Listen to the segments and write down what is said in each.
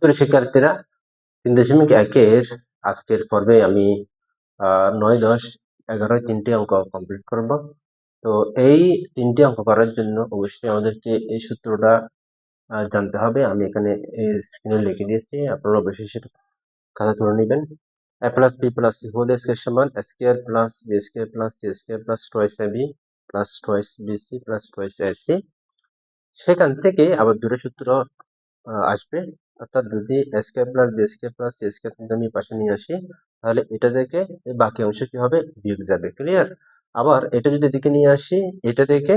প্রিয় শিক্ষার্থীরা, 3.1-এর আজকের পর্বে আমি 9, 10, 11 তিনটি অঙ্ক কমপ্লিট করব। তো এই তিনটি অঙ্ক করার জন্য অবশ্যই আমাদেরকে এই সূত্রটা জানতে হবে। আমি এখানে স্ক্রিনে লিখে দিয়েছি, আপনারা অবশ্যই সেটা খাতা তুলে নেবেন। a plus b plus c whole square সমান a square plus b square plus c square plus twice ab plus twice bc plus twice ac। সেখান থেকে আবার দুটো সূত্র আসবে, অর্থাৎ যদি a square plus b square plus c square কিন্তু আমি পাশে নিয়ে আসি, তাহলে এটা থেকে বাকি অংশ কি হবে, বিয়োগ যাবে। ক্লিয়ার? আবার এটা যদি এদিকে নিয়ে আসি, এটা থেকে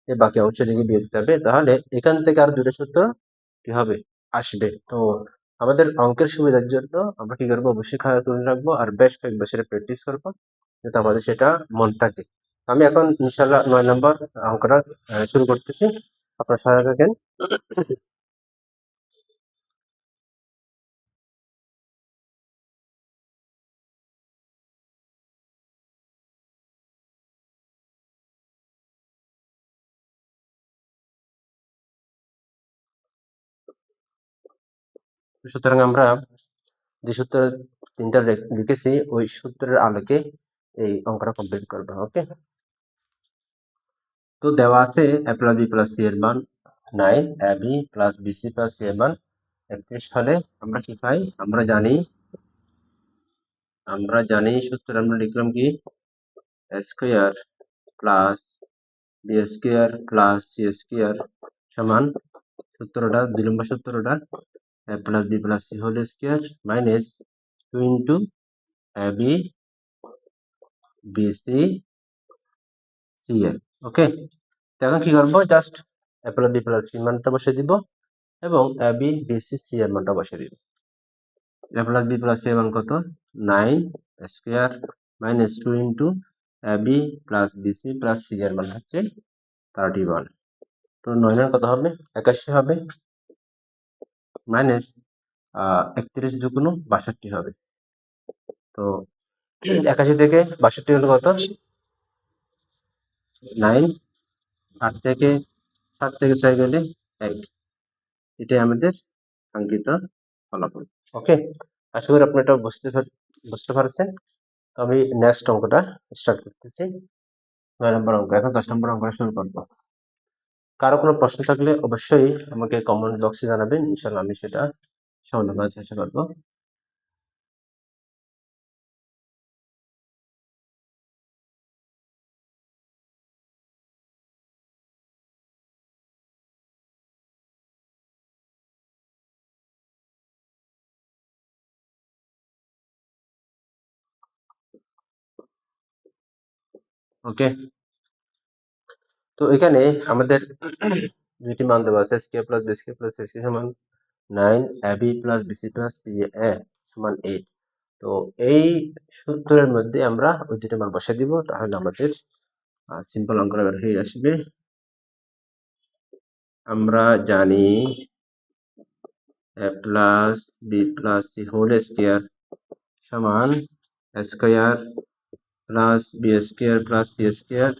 বাকি অংশ দিকে বিয়োগ যাবে, তাহলে এখান থেকে আর দুটো সূত্র কি হবে, আসবে। তো আমাদের অঙ্কের সুবিধার জন্য আমরা কি করবো, অবশ্যই খাতা তুলে রাখবো আর বেশ কয়েকবার সেটা প্র্যাকটিস করবো, যাতে আমাদের সেটা মনে থাকে। আমি এখন ইনশাল্লাহ 9 নম্বর অঙ্কটা শুরু করতেছি, আপনার সাথে থাকেন। সুতরাং আমরা যে সূত্র তিনটা লিখেছি, ওই সূত্রের আলোকে এই অঙ্কটা কমপ্লিট করবো। ওকে, তো দেওয়া আছে a plus B plus C এর মান 9, a b plus bc plus c এর মান 31 হলে আমরা কি পাই, আমরা জানি সূত্র আমরা লিখলাম কি, a square plus B square plus C square সমান সূত্রটা 2 নম্বর সূত্রটা a plus B plus C whole square minus 2 into a b bc cl। Okay, তো এখন কি করবো, just a plus B plus C মানটা বসিয়ে দিব এবং a b bc c এর মানটা বসিয়ে দিব। a plus B plus C এর মান কত, 9 square minus 2 into a b plus bc plus c এর মান হচ্ছে 31। তো 9 এর কত হবে, 81 হবে, মাইনাস 31 দুগুণ 62 হবে। তো 81 থেকে 62 হলো কত, 9, 8 থেকে 7 থেকে 6 গেলে 1। এটাই আমাদের কাঙ্ক্ষিত ফলাফল। ওকে, আশা করি আপনি এটা বুঝতে পারছেন। তো আমি নেক্সট অঙ্কটা স্টার্ট করতেছি। 9 নম্বর অঙ্ক, এখন 10 নম্বর অঙ্কটা শুরু করবো। কারো কোনো প্রশ্ন থাকলে অবশ্যই আমাকে কমেন্ট বক্সে জানাবেন, ইনশাল্লাহ আমি সেটা সমাধান করার চেষ্টা করবো। ওকে, তো এখানে আমাদের দুইটি মান দেওয়া আছে, square plus B square plus C সমান 9, ab প্লাস bc প্লাস ca সমান 8। তো এই সূত্রের মধ্যে আমরা ওই দুটো মান বসাই দিব, তাহলে আমাদের সিম্পল অঙ্কটা বের হয়ে আসবে। আমরা জানি a plus B plus C whole square সমান square plus B square plus C square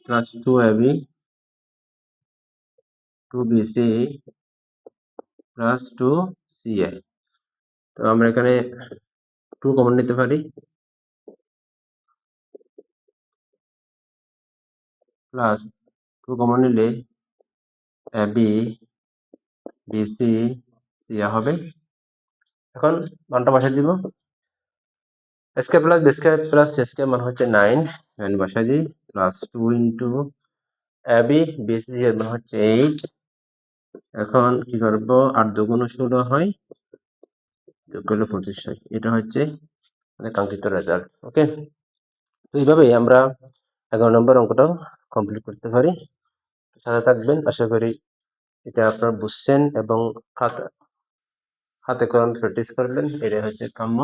plus 2ab 2bc প্লাস 2ca। তো আমরা এখানে 2 কমন নিতে পারি, প্লাস 2 কমন নিলে ab bc ca হবে। এখন মানটা বসাই দিব, square plus B square plus C square মান হচ্ছে 9, 9 বসাই দিই, প্লাস 2 ইন্টু ab bc এর মান হচ্ছে 8। এখন কি করব, 8 দুগুণ 16 হয়, যোগ করলে 25 হয়। এটা হচ্ছে কাঙ্ক্ষিত রেজাল্ট। ওকে, তো এইভাবেই আমরা 11 নম্বর অঙ্কটাও কমপ্লিট করতে পারি। সাথে থাকবেন, আশা করি এটা আপনারা বুঝছেন এবং হাতে কলমে প্র্যাকটিস করবেন, এটাই হচ্ছে কাম্য।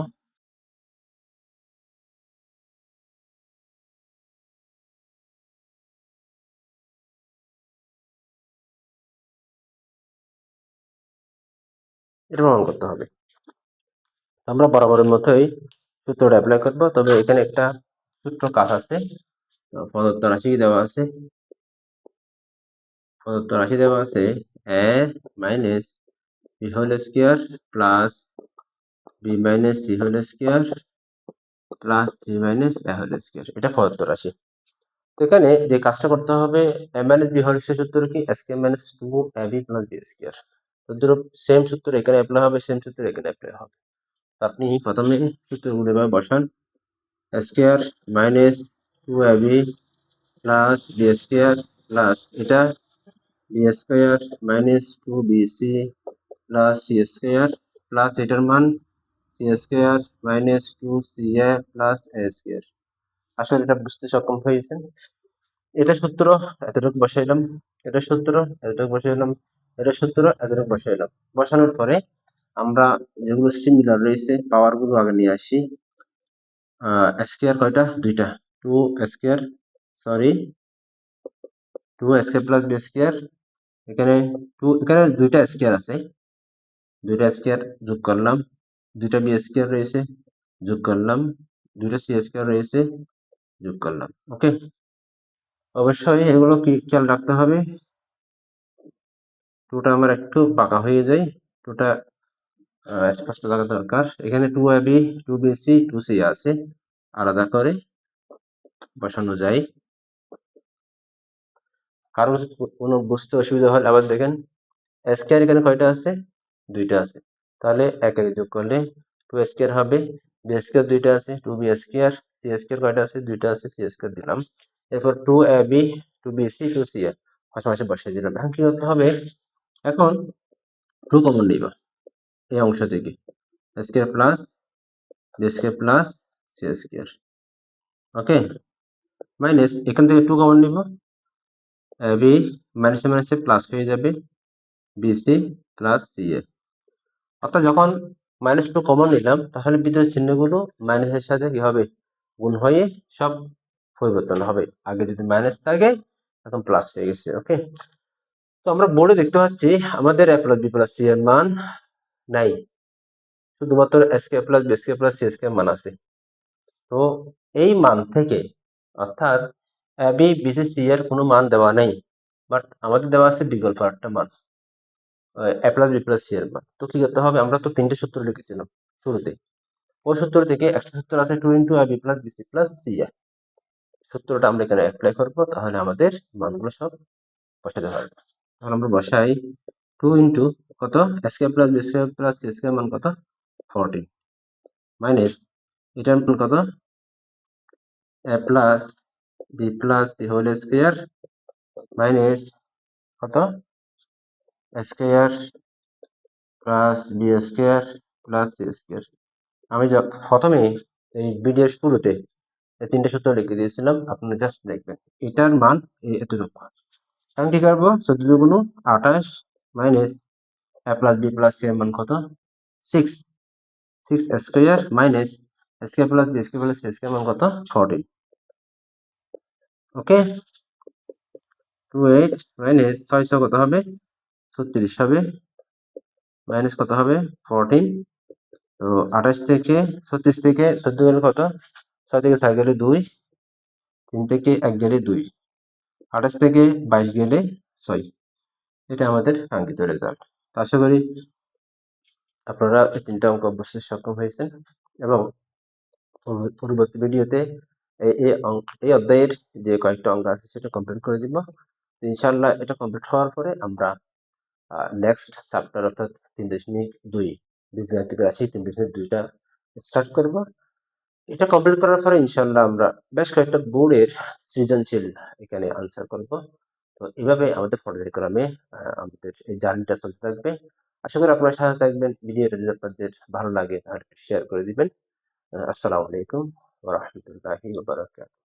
এটা প্রমাণ করতে হবে। আমরা বরাবরের মতোই সূত্রটা অ্যাপ্লাই করব, তবে এখানে একটা সূত্র কাজ আছে। প্রদত্ত রাশি দেওয়া আছে, a minus b B whole square plus B minus C whole square plus C minus A whole square, এটা প্রদত্ত রাশি। তো এখানে যে কাজটা করতে হবে, A minus B whole square সূত্র কি, এস কে minus two A B plus B square. তো ধরো সেম সূত্র এখানে অ্যাপ্লাই হবে, সেম সূত্র এখানে অ্যাপ্লাই হবে। তো আপনি প্রথমে সূত্রগুলো এভাবে বসান, square minus two A B plus B square plus এটা B square minus two B C plus C square plus এটার মান C square minus two C A plus A square. আসলে এটা বুঝতে সক্ষম হয়েছেন? এটা সূত্র এতটুকু বসাইলাম, এটা সূত্র এতটুকু বসাইলাম, এটা সূত্র এতটুকু বসাইলাম। বসানোর পরে আমরা যেগুলো সিমিলার রয়েছে পাওয়ার গুলো আগে নিয়ে আসি। স্কোয়ার কয়টা, দুইটা, two square, sorry two square plus B square, এখানে টু, এখানে দুইটা স্কোয়ার আছে, দুইটা স্কোয়ার যোগ করলাম, দুইটা বি স্কোয়ার রয়েছে যোগ করলাম, দুইটা সি স্কোয়ার রয়েছে যোগ করলাম। ওকে, অবশ্যই এগুলো কি খেয়াল রাখতে হবে, টুটা আমার একটু পাকা হয়ে যায়, টুটা স্পষ্ট থাকা দরকার। এখানে two A B, two B C, two C আছে, আলাদা করে বসানো যায়। কারণ কোনো বুঝতে অসুবিধা হলে আবার দেখেন, স্কোয়ার এখানে কয়টা আছে, দুইটা আছে, তাহলে এক এক যোগ করলে টু স্কোয়ার হবে, বি স্কোয়ার দুইটা আছে, two B square, C square কয়টা আছে, দুইটা আছে, সি স্কোয়ার দিলাম। এরপর two A B, two B C, two C A পাশাপাশি বসিয়ে দিলাম। এখন কি করতে হবে, এখন টু কমন নিবা এই অংশ থেকে, square plus B square plus C square. Okay, minus এখান থেকে টু কমন নিব, বি মাইনাসে মাইনাসে প্লাস হয়ে যাবে, বিসি প্লাস সি এ। অর্থাৎ যখন মাইনাস টু কমন নিলাম তাহলে ভিতরের চিহ্নগুলো মাইনাসের সাথে কি হবে, গুণ হয়ে সব পরিবর্তন হবে। আগে যদি মাইনাস থাকে এখন প্লাস হয়ে গেছে। ওকে, তো আমরা বোর্ডে দেখতে পাচ্ছি আমাদের A plus B plus C এর মান নাই, শুধুমাত্র এসকে plus B square plus C square মান আছে। তো এই মান থেকে, অর্থাৎ A B B C C এর কোনো মান দেওয়া নেই, বাট আমাদের দেওয়া আছে বিকল্প একটা মান, এ প্লাস বি প্লাস সি এর মান। তো কি করতে হবে, আমরা তো তিনটে সূত্র লিখেছিলাম শুরুতে, ওই সূত্র থেকে একটা সূত্র আছে two into A B plus B C plus C A, সূত্রটা আমরা এখানে অ্যাপ্লাই করবো, তাহলে আমাদের মানগুলো সব বসাতে পারবে। তাহলে আমরা বসাই টু ইন্টু কত, square plus B square plus C square মান কত 14, মাইনাস এটার মান কত, A plus B plus C whole square minus কত, square plus B square plus C square. আমি প্রথমে এই ভিডিওর শুরুতে এই তিনটে সূত্র লিখে দিয়েছিলাম, আপনারা জাস্ট দেখবেন এটার মান এতটুকু। এখন কি করবো, 14 দুগুণ 28 minus A plus B plus C এর মান কত 6, 6 square minus square plus B square plus C square মান কত 14। ওকে, 28 মাইনাস 6 কত হবে 36 হবে, মাইনাস কত হবে 14। তো 28 থেকে 36 থেকে 14 গেলে কত, 6 থেকে 4 গেলে 2, 3 থেকে 1 গেলে 2, 28 থেকে 22 গেলে 6, এটা আমাদের কাঙ্ক্ষিত রেজাল্ট। আশা করি আপনারা এই তিনটা অঙ্ক বুঝতে সক্ষম হয়েছেন, এবং পরবর্তী ভিডিওতে এই অধ্যায়ের যে কয়েকটা অঙ্ক আছে সেটা কমপ্লিট করে দিব। ইনশাআল্লাহ এটা কমপ্লিট হওয়ার পরে আমরা নেক্সট চ্যাপ্টার অর্থাৎ 3.2 বীজগাণিতিক রাশি 3.2টা স্টার্ট করব। এটা কমপ্লিট করার পরে ইনশাআল্লাহ আমরা বেশ কয়েকটা বোর্ডের সৃজনশীল এখানে আনসার করব। তো এভাবে আমাদের পর্যায়ক্রমে আমাদের এই জার্নিটা চলতে থাকবে। আশা করি আপনারা সাথে থাকবেন। ভিডিওটা যদি আপনাদের ভালো লাগে তাহলে শেয়ার করে দিবেন। আসসালামু আলাইকুম ওয়া রাহমাতুল্লাহি ওয়া বারাকাতুহু।